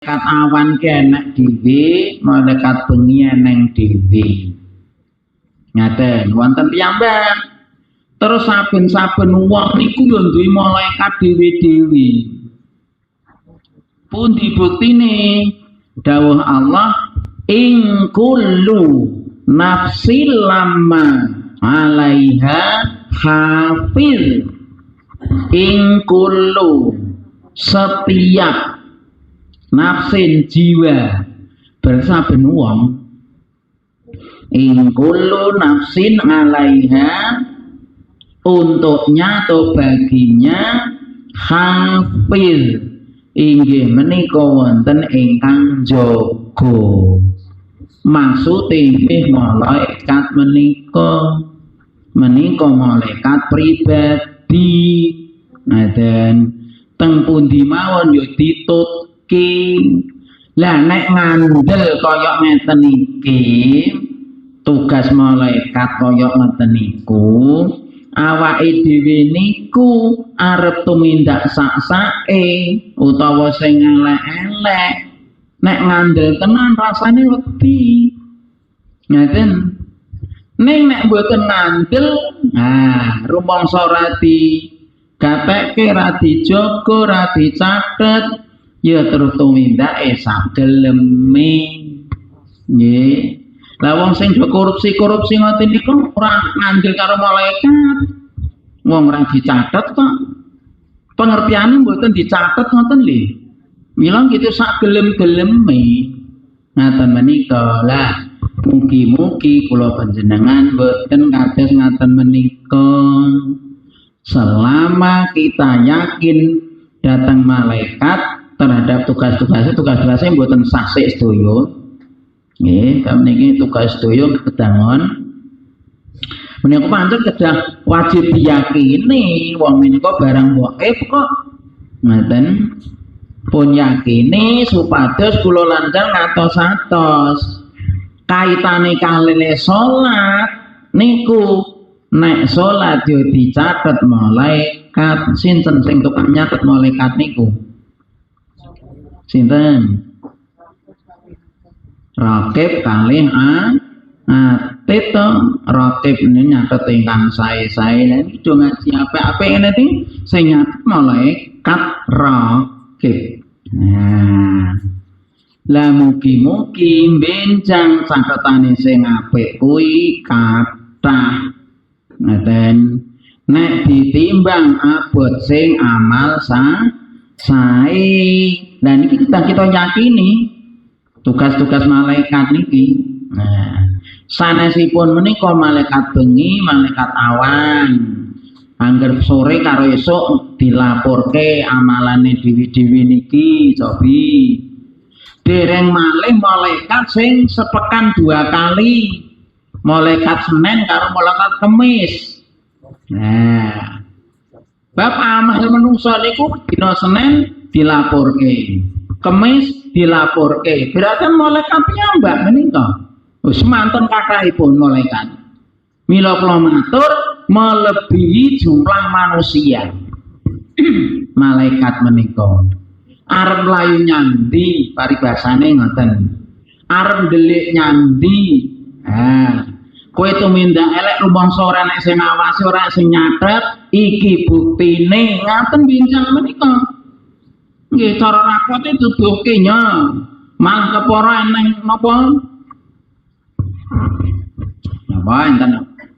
malaikat awan ki enek dhewe, malaikat bengi eneng dhewe. Ngaten wonten piyambak. Terus saben-saben wong niku yo duwe malaikat dhewe-dhewe. Pundi buktine dawuh Allah ing kullu nafsil lamma 'alaiha hafiz. Ing kullu setiap nafsin jiwa bersaben wong ing kullu nafsin 'alaiha untuknya atau baginya hafiz inggih menika wonten ingkang jaga. Maksud inggih malaikat menika malaikat pribadi. Ngaten teng pundi mawon ya ditutke. Lah nek ngandel kaya ngeten iki tugas malaikat kaya ngeten niku awake dhewe niku arep tumindak sak-sake utawa sing elek-elek nek ngandel tenan rasane wedi. Ngaten ning nek mboten ngandel rumangsa radi gatekke radi jaga radi catet ya terus tumindake sak geleme nggih. Lah wong sing korupsi ngoten niku ora ngandel karo malaikat. Wong ora dicatet kok. Pengertiane mboten dicatet ngoten lho. Mila gitu sak gelem-geleme. Ngaten menika. Lah mugi-mugi kula panjenengan mboten kados ngaten menika. Selama kita yakin datang malaikat terhadap tugas-tugasnya mboten sasik sedaya. Nggih, kami tugas sedaya kedangon. Menika pancen kedah wajib diyakini wong menika barang gaib kok. Ngaten pun yakini supados kula lanjang ngatos-atos. Kaitane kalih salat niku nek salat yo dicatet malaikat. Sinten sing tukang nyatet malaikat niku? Sinten? Rakib kalih atit rakib ini nyatet ingkang sae-sae lan do ngaji apik-apik ngene iki sing nyatet malaikat rakib. Nah, lah mugi-mugi benjang catetane sing apik kuwi kathah. Ngaten nek ditimbang abot sing amal sae. Lah niki kita yakini tugas-tugas malaikat niki. Nah, sanesipun menika malaikat bengi, malaikat awan. Angger sore karo esuk dilaporke amalane dewi-dewi niki, cobi. Dereng malih malaikat sing sepekan 2 kali. Malaikat Senin karo malaikat Kamis. Nah, bab amal menungso niku dina Senin dilaporke. Kamis dilaporke. Berarti malaikat piyambak menika. Wis manten kathahipun malaikat. Mila kula matur melebihi jumlah manusia. Malaikat menika. Arep mlayu nyandi paribasane ngoten. Arep ndelik nyandi. Kowe tumindak elek rumangsa ora nek sing ngawasi ora sing nyatet iki buktine ngaten bincang menika. Nggih cara rapote duduhke nya. Malah kepara eneng napa? Napa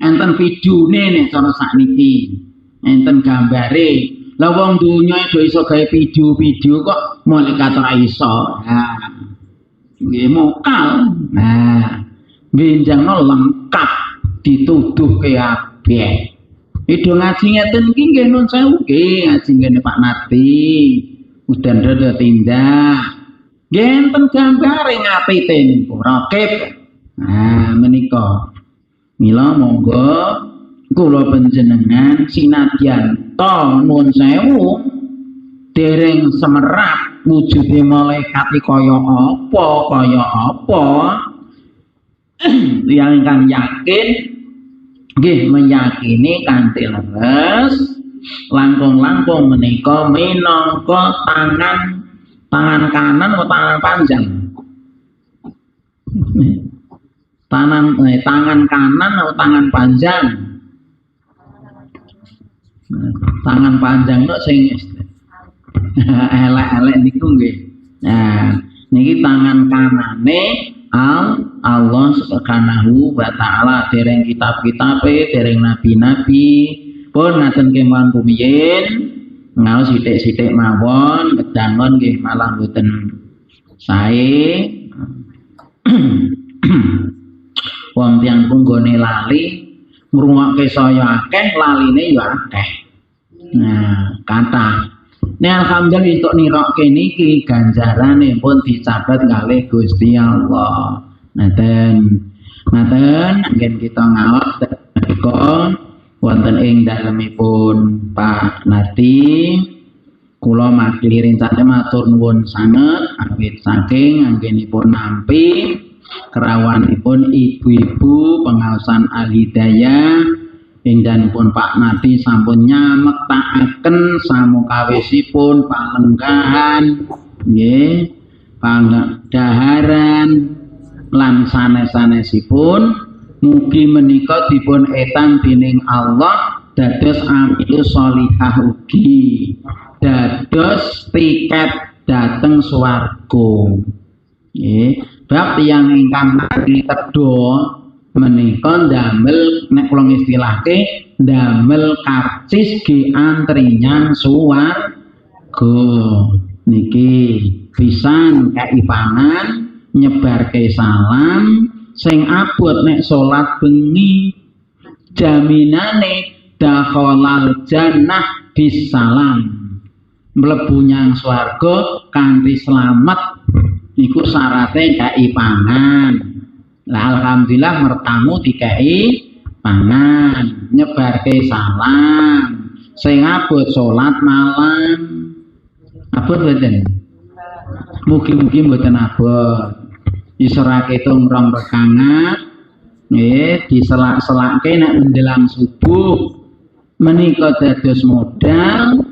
enten videone nek cara sakniki. Enten gambare. Lah wong donya do iso gawe video-video kok malaikat ora iso. Nah. Nggih mokal. Nah, benjangno lengkap dituduhke kabeh. Ido ngaji ngeten iki nggih nun sewu nggih ngaji ngene Pak Nati. Udan rada tindak. Genten gambare ngapite niku rakib. Nah, menika. Mila monggo kula panjenengan sinadyan to nuwun sewu dereng semerap wujude malaikat kaya apa yang ingkang yakin nggih meyakini kanthi leres langkung-langkung menika minangka tangan Tangan kanan atau tangan panjang? Tangan kanan atau tangan panjang? Tangan panjang itu sing elek-elek niku nggih. Nah, niki tangan kanane Allah Subhanahu wa taala dereng kitab-kitabe, dereng nabi-nabi pun ngaten kemawon rumiyin ngaos sithik-sithik mawon kedangon nggih malah mboten sae. Wong tiyang punggone lali ngrungokke saya akeh, laline ya akeh. Nah, kathah. Nek alhamdulillah untuk nirokke niki ganjarane pun dicatat kalih Gusti Allah. Ngaten anggen kita ngaos menika wonten ing dalemipun Pak Nardi. Kula makili rencana matur nuwun sanget awit saking anggenipun nampi kerawanipun ibu-ibu pengaosan Al-Hidayah ingdanipun Pak Nardi sampun nyamektakaken samukawisipun palenggahan nggih pangdaharan lan sanes-sanesipun mugi menika dipun etan dening Allah dados amil sholihah ugi dados tiket dhateng swarga nggih bab tiyang ingkang tedha menika ndamel nek kula istilahke ndamel karcis ge antringan swarga niki pisan kaipangan nyebarke salam sing abot nek salat bengi jaminane dakhalal jannah bisalam mlebu nyang swarga kanthi slamet niku syaraté kaipangan. Lah alhamdulillah mertamu dikai pangan, nyebarke salam, sing abot salat malam. Abot mboten? Mugi-mugi mboten abot. Diserake tung rong rekangan, nggih, diselak-selake nek menjelang subuh. Menika dados modal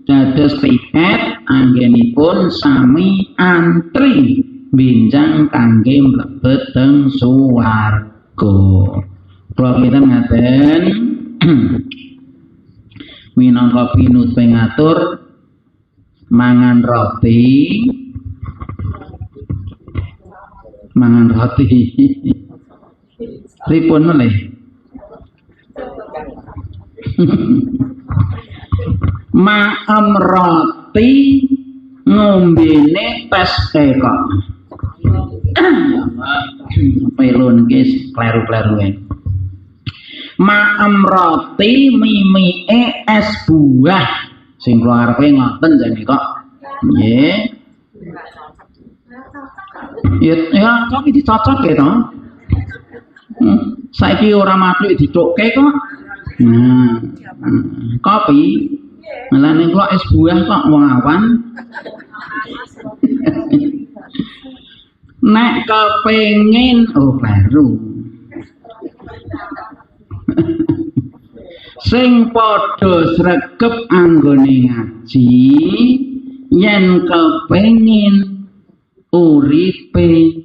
dados tiket anggenipun sami antri binjang kangge mlebet teng swarga. Kula kinten ngaten minangka pinut pengatur mangan roti pripun meneh maem roti ngombene tes kok pelun guys kleru-kleru maem roti mimike es buah sing kula arepe ngoten jane kok nggih ya kok dicocok ya to saiki ora matluk ditokke kok kopi malah ning kok es buah kok wong awan nek kepengin kleru sing padha sregep anggone ngaji yen kepengin uripe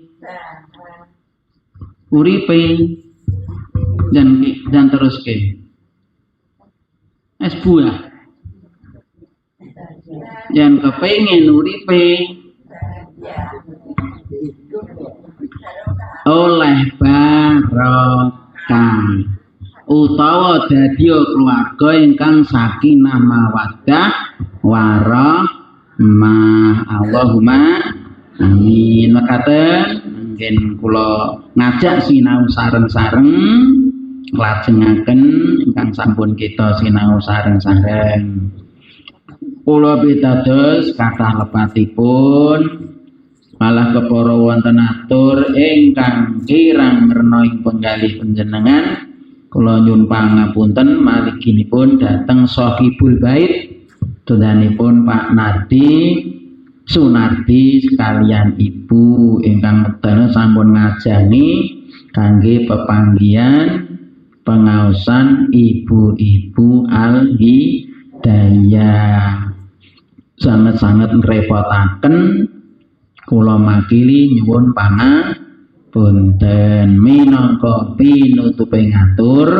dan terus ke es buah yen kepengin uripe oleh barokah utawa dadi keluarga ingkang sakinah mawaddah warahmah. Allahumma amin. Mekaten mungkin kula ngajak sinau sareng-sareng lajengaken ingkang sampun kita sinau sareng-sareng. Kula pitados kathah lepatipun malah kepara wonten atur ingkang kirang merna ing penggalih panjenengan kula nyuwun pangapunten maliginipun dhateng Shahibul Bait tudanipun Pak Nardi Sunardi sekalian ibu ingkang medal sampun ngajani kangge pepanggihan pengaosan ibu-ibu Al-Hidayah. sangat-sangat ngrepotaken, kula makili nyuwun pangapunten. Minangka pinutuping ngatur,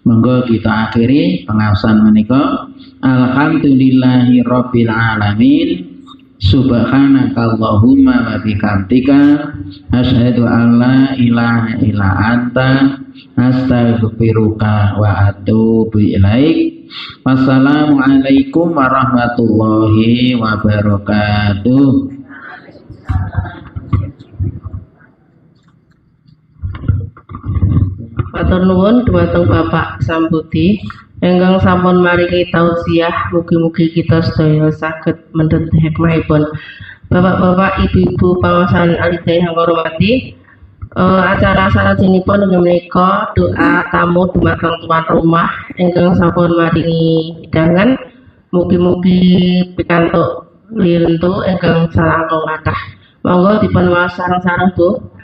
monggo kita akhiri pengaosan menika. Alhamdulillahi rabbil alamin. Subhanakallahumma wa bihamdika asyhadu an la ilaha illa anta astaghfiruka wa atubu ilaik. Wassalamualaikum warahmatullahi wabarakatuh. Matur nuwun dhumateng Bapak Sambuti ingkang sampun maringi tausiah, mugi-mugi kita sedaya saged mendhet hikmahipun. Bapak-bapak, ibu-ibu pangaosan alidaya yang hormati, acara salajengipun inggih menika doa tamu dhumateng tuan rumah ingkang sampun maringi hidangan, mugi-mugi pikantuk lintu ingkang salangkung kathah. Monggo dipun waos sareng-sareng Bu.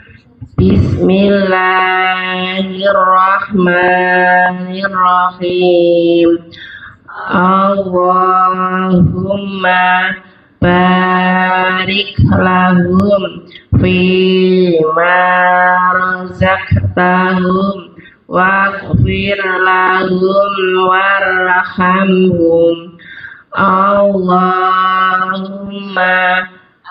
Bismillahirrahmanirrahim. Allahumma barik lahum fima razaqtahum waghfir lahum warhamhum. Allahumma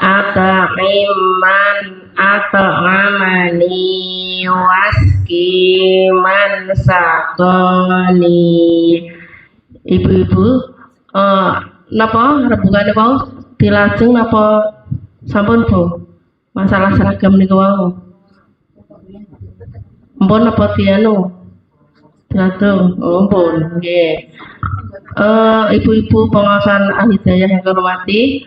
at'imman at'amani waskiman sakoni. Ibu-ibu, napa rebungane wau dilajeng napa sampun Bu? Masalah seragam niku wau. Mpun napa dianu? Dilajeng. Oh, mpun. Nggih. Ibu-ibu pengaosan alidayah yang hormati,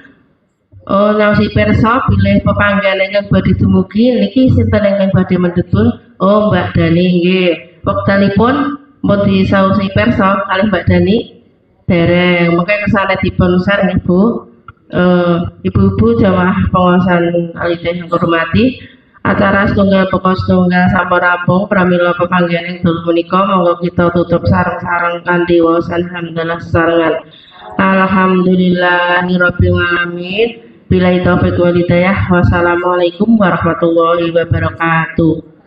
ngawasi persa bilih pepanggihan ingkang badhe dumugi niki sinten ingkang badhe mendhetun? Oh, Mbak Dani nggih. Wektalipun mun disausi persa kalih Mbak Dani dereng, mengke kesane dipun share nggih Bu. Ibu-ibu jamaah pengaosan alidayah yang hormati, acara setunggal pokok setunggal sampun rampung pramila pepanggihan ing dalu menika monggo kita tutup sareng-sareng kanthi waosan hamdalah sesarengan. Alhamdulillahirabbil alamin. Billahi taufiq wal hidayah. Wassalamualaikum warahmatullahi wabarakatuh.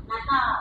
Natal.